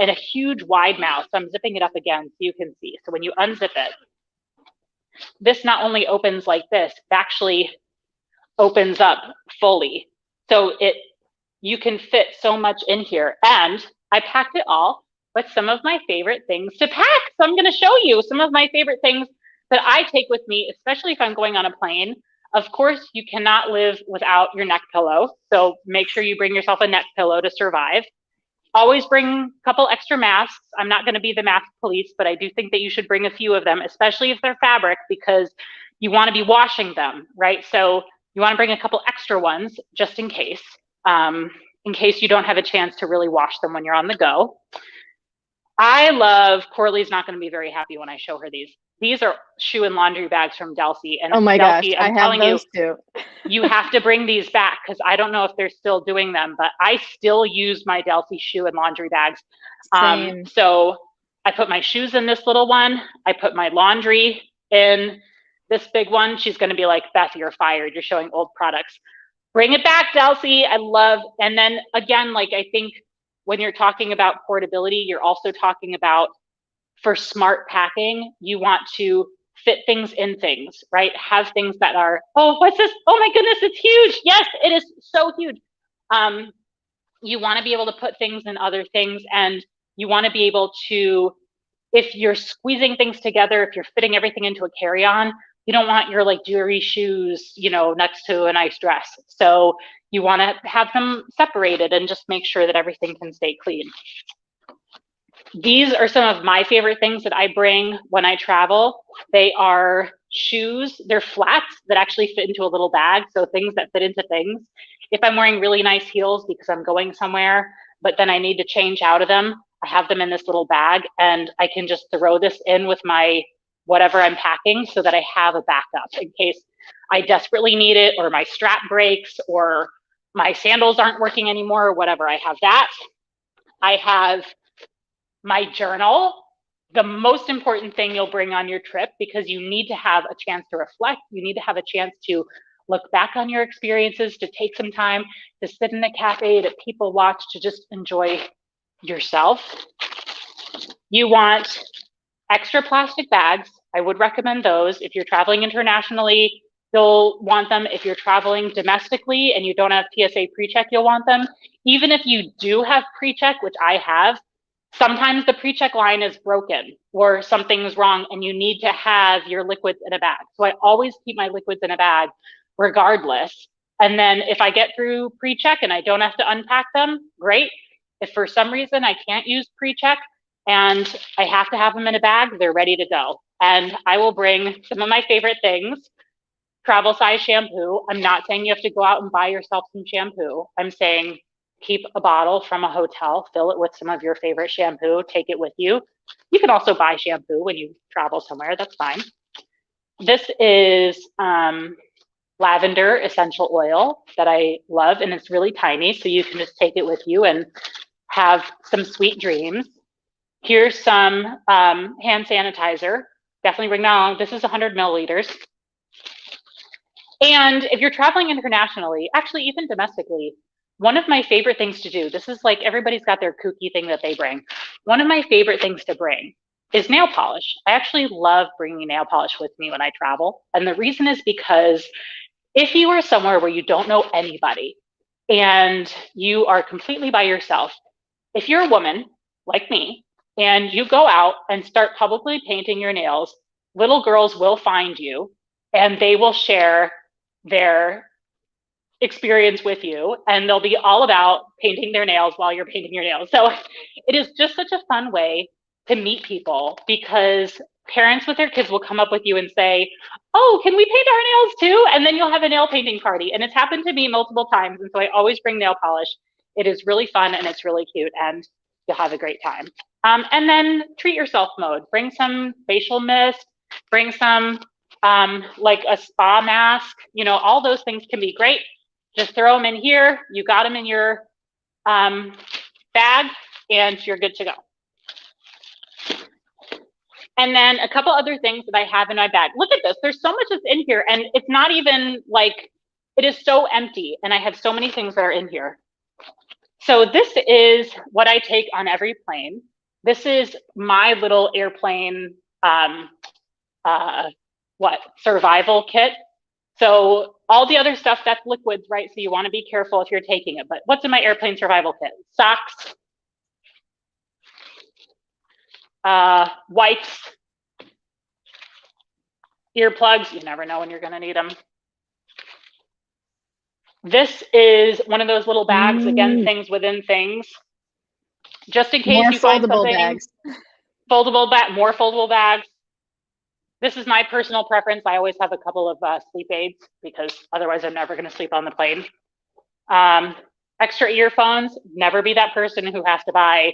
Speaker 1: a huge wide mouth. So I'm zipping it up again so you can see. So when you unzip it, this not only opens like this, it actually opens up fully. So you can fit so much in here. And I packed it all with some of my favorite things to pack. So I'm going to show you some of my favorite things that I take with me, especially if I'm going on a plane. Of course, you cannot live without your neck pillow. So make sure you bring yourself a neck pillow to survive. Always bring a couple extra masks. I'm not going to be the mask police, but I do think that you should bring a few of them, especially if they're fabric, because you want to be washing them, right? So you want to bring a couple extra ones just in case you don't have a chance to really wash them when you're on the go. Coralie's not going to be very happy when I show her these. These are shoe and laundry bags from DELSEY. And
Speaker 2: oh my
Speaker 1: DELSEY,
Speaker 2: gosh, I have those too.
Speaker 1: You have to bring these back because I don't know if they're still doing them, but I still use my DELSEY shoe and laundry bags. So I put my shoes in this little one. I put my laundry in this big one. She's going to be like, Beth, you're fired. You're showing old products. Bring it back, DELSEY. I love. And then again, like I think when you're talking about portability, you're also talking about, for smart packing, you want to fit things in things, right? Have things that are, oh, what's this? Oh my goodness, it's huge. Yes, it is so huge. You want to be able to put things in other things, and you want to be able to, if you're squeezing things together, if you're fitting everything into a carry-on, You don't want your like jewelry shoes, next to a nice dress. So you want to have them separated and just make sure that everything can stay clean. These are some of my favorite things that I bring when I travel. They are shoes. They're flats that actually fit into a little bag. So things that fit into things. If I'm wearing really nice heels because I'm going somewhere, but then I need to change out of them, I have them in this little bag and I can just throw this in with my whatever I'm packing so that I have a backup in case I desperately need it or my strap breaks or my sandals aren't working anymore or whatever. I have that. I have my journal, the most important thing you'll bring on your trip because you need to have a chance to reflect. You need to have a chance to look back on your experiences, to take some time to sit in a cafe, to people watch, to just enjoy yourself. You want extra plastic bags. I would recommend those. If you're traveling internationally, you'll want them. If you're traveling domestically and you don't have TSA pre-check, you'll want them. Even if you do have pre-check, which I have, sometimes the pre-check line is broken or something's wrong and you need to have your liquids in a bag. So I always keep my liquids in a bag regardless. And then if I get through pre-check and I don't have to unpack them, great. If for some reason I can't use pre-check and I have to have them in a bag, they're ready to go. And I will bring some of my favorite things. Travel size shampoo. I'm not saying you have to go out and buy yourself some shampoo. I'm saying keep a bottle from a hotel, fill it with some of your favorite shampoo, take it with you. You can also buy shampoo when you travel somewhere, that's fine. This is lavender essential oil that I love, and it's really tiny, so you can just take it with you and have some sweet dreams. Here's some hand sanitizer. Definitely bring that along. This is 100 milliliters. And if you're traveling internationally, actually even domestically, one of my favorite things to do, this is like everybody's got their kooky thing that they bring. One of my favorite things to bring is nail polish. I actually love bringing nail polish with me when I travel. And the reason is because if you are somewhere where you don't know anybody and you are completely by yourself, if you're a woman like me and you go out and start publicly painting your nails, little girls will find you and they will share their experience with you and they'll be all about painting their nails while you're painting your nails. So it is just such a fun way to meet people because parents with their kids will come up with you and say, oh, can we paint our nails too? And then you'll have a nail painting party. And it's happened to me multiple times. And so I always bring nail polish. It is really fun and it's really cute and you'll have a great time. And then treat yourself mode. Bring some facial mist, bring some like a spa mask, all those things can be great. Just throw them in here. You got them in your bag and you're good to go. And then a couple other things that I have in my bag. Look at this. There's so much that's in here and it's not even like, it is so empty and I have so many things that are in here. So this is what I take on every plane. This is my little airplane survival kit. So all the other stuff, that's liquids, right? So you want to be careful if you're taking it. But what's in my airplane survival kit? Socks, wipes, earplugs. You never know when you're going to need them. This is one of those little bags, again, things within things. Just in case
Speaker 2: more
Speaker 1: you find
Speaker 2: foldable
Speaker 1: something.
Speaker 2: Bags.
Speaker 1: More foldable bags. This is my personal preference. I always have a couple of sleep aids because otherwise I'm never going to sleep on the plane. Extra earphones. Never be that person who has to buy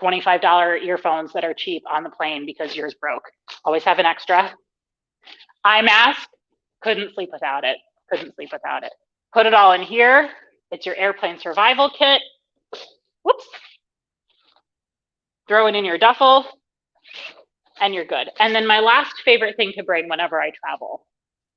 Speaker 1: $25 earphones that are cheap on the plane because yours broke. Always have an extra. Eye mask. Couldn't sleep without it. Put it all in here. It's your airplane survival kit. Whoops. Throw it in your duffel and you're good. And then my last favorite thing to bring whenever I travel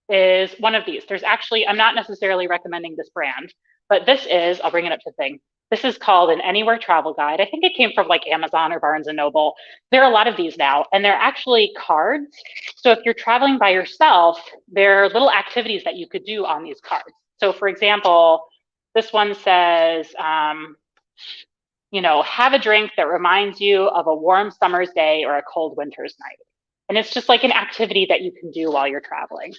Speaker 1: is one of these. There's actually, I'm not necessarily recommending this brand, but this is, I'll bring it up to the thing. This is called an Anywhere Travel Guide. I think it came from like Amazon or Barnes and Noble. There are a lot of these now, and they're actually cards. So if you're traveling by yourself, there are little activities that you could do on these cards. So for example, this one says, have a drink that reminds you of a warm summer's day or a cold winter's night. And it's just like an activity that you can do while you're traveling.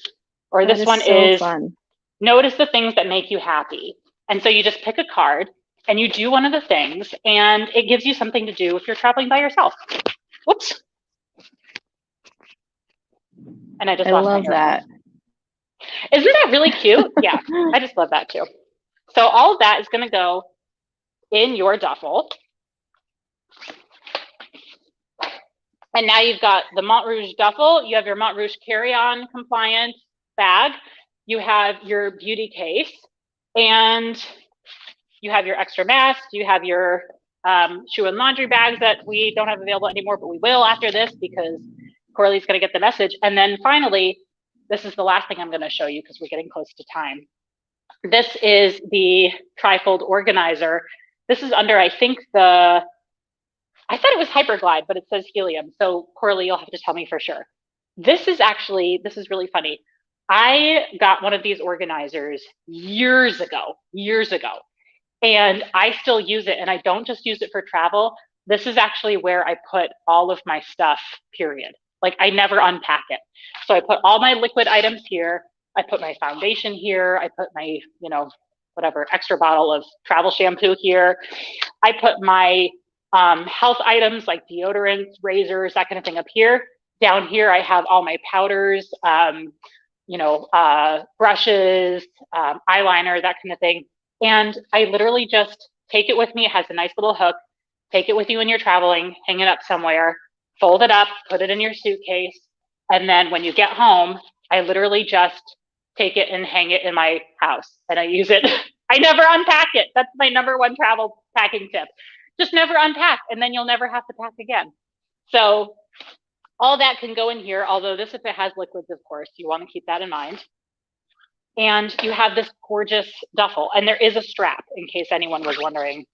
Speaker 1: Or
Speaker 2: That
Speaker 1: this
Speaker 2: is
Speaker 1: one
Speaker 2: so
Speaker 1: is
Speaker 2: fun.
Speaker 1: notice the things that make you happy. And so you just pick a card and you do one of the things, and it gives you something to do if you're traveling by yourself. Whoops. And I just
Speaker 2: I
Speaker 1: lost my
Speaker 2: love
Speaker 1: earphone.
Speaker 2: that.
Speaker 1: Isn't that really cute? Yeah, I just love that too. So all of that is going to go in your duffel. And now you've got the Montrouge duffel. You have your Montrouge carry-on compliant bag. You have your beauty case. And you have your extra mask. You have your shoe and laundry bags that we don't have available anymore, but we will after this because Corley's going to get the message. And then finally, this is the last thing I'm going to show you because we're getting close to time. This is the trifold organizer. This is under, I think, I thought it was Hyperglide, but it says helium. So Corley, you'll have to tell me for sure. This is really funny. I got one of these organizers years ago, and I still use it. And I don't just use it for travel. This is actually where I put all of my stuff, period. Like I never unpack it. So I put all my liquid items here. I put my foundation here. I put my, whatever extra bottle of travel shampoo here. I put my health items like deodorants, razors, that kind of thing up here. Down here, I have all my powders, brushes, eyeliner, that kind of thing. And I literally just take it with me. It has a nice little hook. Take it with you when you're traveling, hang it up somewhere, fold it up, put it in your suitcase. And then when you get home, I literally just take it and hang it in my house and I use it. I never unpack it. That's my number one travel packing tip. Just never unpack, and then you'll never have to pack again. So all that can go in here, although this, if it has liquids, of course, you want to keep that in mind. And you have this gorgeous duffel, and there is a strap in case anyone was wondering.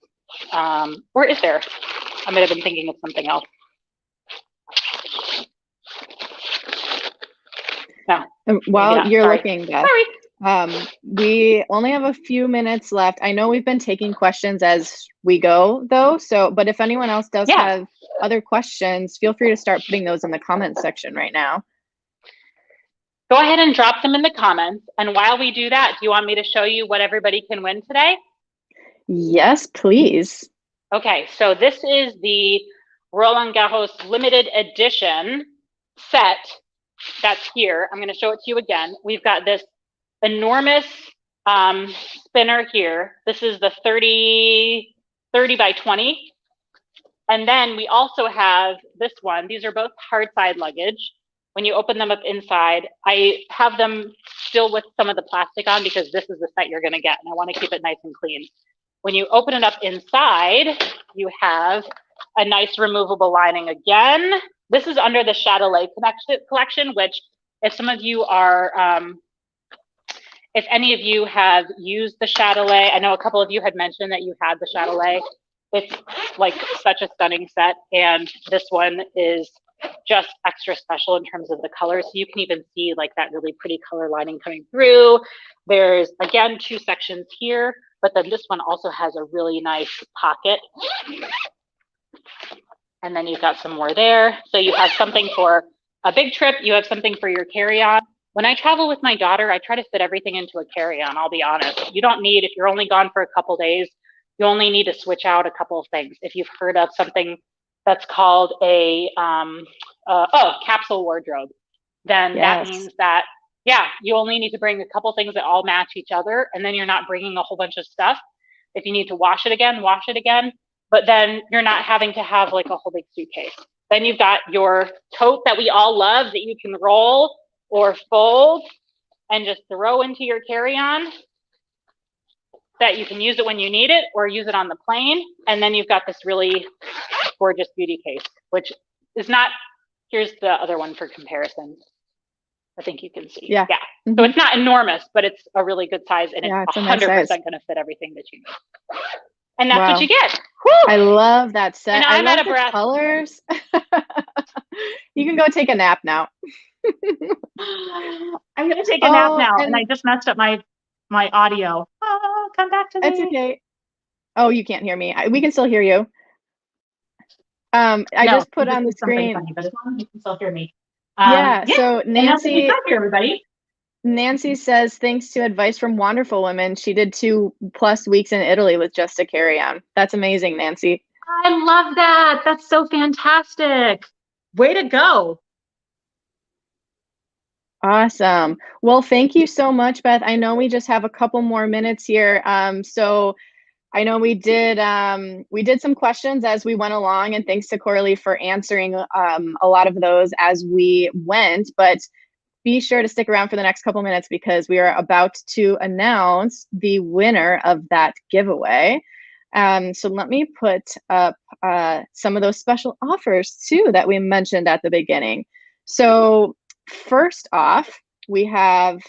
Speaker 1: Or is there? I might have been thinking of something else. No.
Speaker 2: While you're
Speaker 1: Sorry.
Speaker 2: looking, Beth,
Speaker 1: sorry.
Speaker 2: We only have a few minutes left. I know we've been taking questions as we go, though. But if anyone else does have other questions, feel free to start putting those in the comments section right now.
Speaker 1: Go ahead and drop them in the comments. And while we do that, do you want me to show you what everybody can win today?
Speaker 2: Yes, please.
Speaker 1: Okay, so this is the Roland Garros limited edition set that's here. I'm going to show it to you again. We've got this enormous spinner here. This is the 30 by 20. And then we also have this one. These are both hard side luggage. When you open them up inside, I have them still with some of the plastic on because this is the set you're going to get, and I want to keep it nice and clean. When you open it up inside, you have a nice removable lining again. This is under the Châtelet collection, which if some of you are, if any of you have used the Châtelet, I know a couple of you had mentioned that you had the Châtelet. It's like such a stunning set, and this one is just extra special in terms of the color. So you can even see like that really pretty color lining coming through. There's again 2 sections here, but then this one also has a really nice pocket. And then you've got some more there. So you have something for a big trip. You have something for your carry-on. When I travel with my daughter, I try to fit everything into a carry-on, I'll be honest. You don't need, if you're only gone for a couple days, you only need to switch out a couple of things. If you've heard of something that's called a capsule wardrobe, then that means that, you only need to bring a couple things that all match each other, and then you're not bringing a whole bunch of stuff. If you need to wash it again, but then you're not having to have like a whole big suitcase. Then you've got your tote that we all love that you can roll or fold and just throw into your carry-on, that you can use it when you need it or use it on the plane. And then you've got this really gorgeous beauty case, which is not, here's the other one for comparison. I think you can see. Yeah. Mm-hmm. So it's not enormous, but it's a really good size, and it's 100% going to fit everything that you need. And that's what you get. Woo!
Speaker 2: I love that set.
Speaker 1: And
Speaker 2: I love
Speaker 1: the breath.
Speaker 2: Colors. You can go take a nap now.
Speaker 1: I'm going to take a nap now, and I just messed up my audio. Oh, come back to me.
Speaker 2: That's okay. Oh, you can't hear me. We can still hear you. I just put on the screen.
Speaker 1: Funny, but as long as you can still hear me.
Speaker 2: Yeah,
Speaker 1: Yeah,
Speaker 2: so
Speaker 1: and that's what we got here, everybody.
Speaker 2: Nancy says thanks to advice from Wanderful Women, she did 2+ weeks in Italy with just a carry-on. That's amazing, Nancy.
Speaker 1: I love that. That's so fantastic. Way to go.
Speaker 2: Awesome. Well, thank you so much, Beth. I know we just have a couple more minutes here. So I know we did some questions as we went along, and thanks to Coralie for answering a lot of those as we went. But be sure to stick around for the next couple minutes because we are about to announce the winner of that giveaway. So let me put up some of those special offers too that we mentioned at the beginning. So first off, we have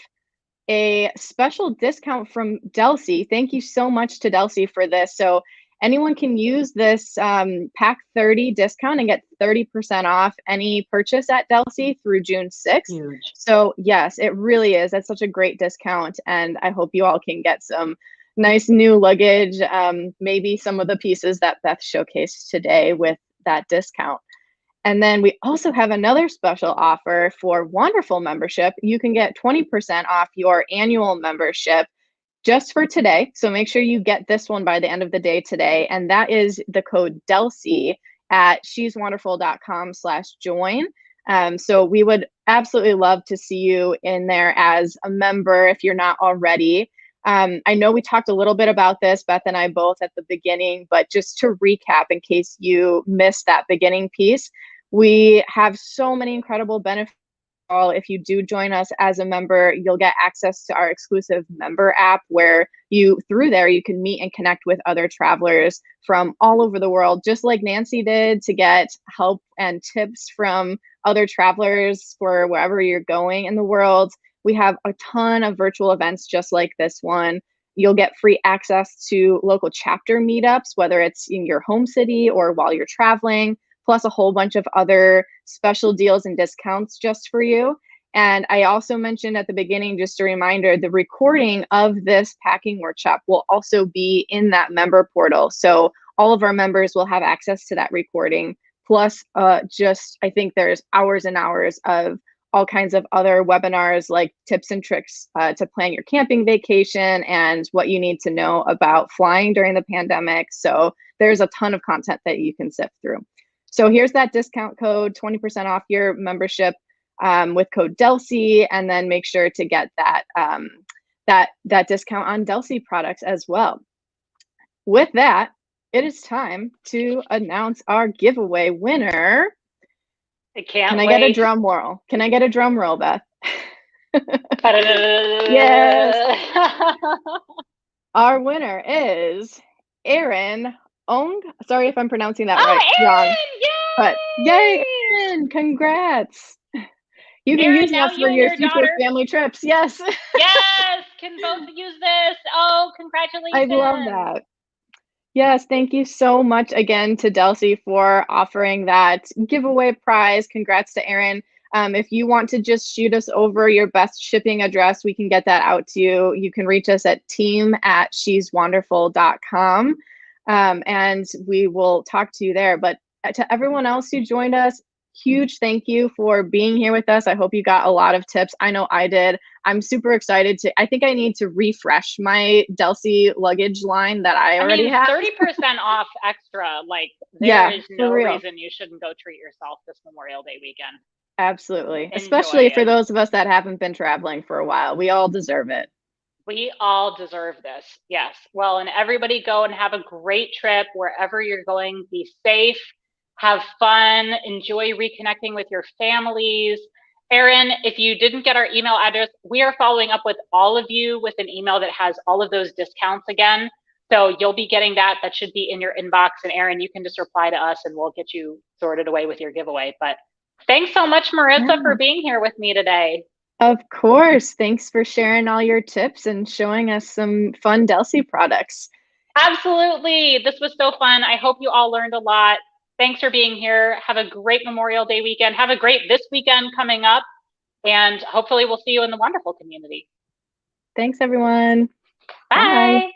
Speaker 2: a special discount from DELSEY. Thank you so much to DELSEY for this. So anyone can use this pack 30 discount and get 30% off any purchase at DELSEY through June 6th.
Speaker 1: Huge.
Speaker 2: So yes, it really is. That's such a great discount. And I hope you all can get some nice new luggage, maybe some of the pieces that Beth showcased today with that discount. And then we also have another special offer for Wanderful membership. You can get 20% off your annual membership just for today. So make sure you get this one by the end of the day today. And that is the code DELSEY at sheswonderful.com/join. So we would absolutely love to see you in there as a member if you're not already. I know we talked a little bit about this, Beth and I both at the beginning, but just to recap in case you missed that beginning piece, we have so many incredible benefits. If you do join us as a member, you'll get access to our exclusive member app where through there, you can meet and connect with other travelers from all over the world, just like Nancy did, to get help and tips from other travelers for wherever you're going in the world. We have a ton of virtual events just like this one. You'll get free access to local chapter meetups, whether it's in your home city or while you're traveling, plus a whole bunch of other special deals and discounts just for you. And I also mentioned at the beginning, just a reminder, the recording of this packing workshop will also be in that member portal. So all of our members will have access to that recording. Plus, I think there's hours and hours of all kinds of other webinars like tips and tricks to plan your camping vacation and what you need to know about flying during the pandemic. So there's a ton of content that you can sift through. So here's that discount code, 20% off your membership with code DELSEY, and then make sure to get that that discount on DELSEY products as well. With that, it is time to announce our giveaway winner.
Speaker 1: I can't
Speaker 2: Can
Speaker 1: wait.
Speaker 2: I get a drum roll? Can I get a drum roll, Beth?
Speaker 1: Yes.
Speaker 2: Our winner is Erin Ong. Sorry if I'm pronouncing that
Speaker 1: Oh,
Speaker 2: wrong.
Speaker 1: Erin!
Speaker 2: But yay, Erin! Congrats. You can
Speaker 1: Erin,
Speaker 2: use
Speaker 1: now
Speaker 2: that
Speaker 1: you
Speaker 2: for
Speaker 1: and
Speaker 2: your
Speaker 1: your
Speaker 2: future
Speaker 1: daughter.
Speaker 2: family trips. Yes.
Speaker 1: Yes, can both use this. Oh,
Speaker 2: I love
Speaker 1: congratulations.
Speaker 2: that. Yes, thank you so much again to DELSEY for offering that giveaway prize. Congrats to Erin. If you want to just shoot us over your best shipping address, we can get that out to you. You can reach us at team@sheswonderful.com, and we will talk to you there. But to everyone else who joined us, huge thank you for being here with us. I hope you got a lot of tips. I know I did. I'm super excited I think I need to refresh my DELSEY luggage line that I already have.
Speaker 1: 30% off extra. Like, there
Speaker 2: Yeah,
Speaker 1: is
Speaker 2: for
Speaker 1: no
Speaker 2: real.
Speaker 1: reason you shouldn't go treat yourself this Memorial Day weekend.
Speaker 2: Absolutely.
Speaker 1: Enjoy
Speaker 2: Especially for
Speaker 1: it.
Speaker 2: those of us that haven't been traveling for a while. We all deserve it.
Speaker 1: We all deserve this. Yes. Well, and everybody go and have a great trip wherever you're going. Be safe, have fun, enjoy reconnecting with your families. Erin, if you didn't get our email address, we are following up with all of you with an email that has all of those discounts again. So you'll be getting that. That should be in your inbox. And Erin, you can just reply to us and we'll get you sorted away with your giveaway. But thanks so much, Marissa,
Speaker 2: Yeah.
Speaker 1: for being here with me today.
Speaker 2: Of course. Thanks for sharing all your tips and showing us some fun DELSEY products.
Speaker 1: Absolutely. This was so fun. I hope you all learned a lot. Thanks for being here. Have a great Memorial Day weekend. Have a great this weekend coming up. And hopefully we'll see you in the Wanderful community.
Speaker 2: Thanks, everyone.
Speaker 1: Bye.
Speaker 2: Bye.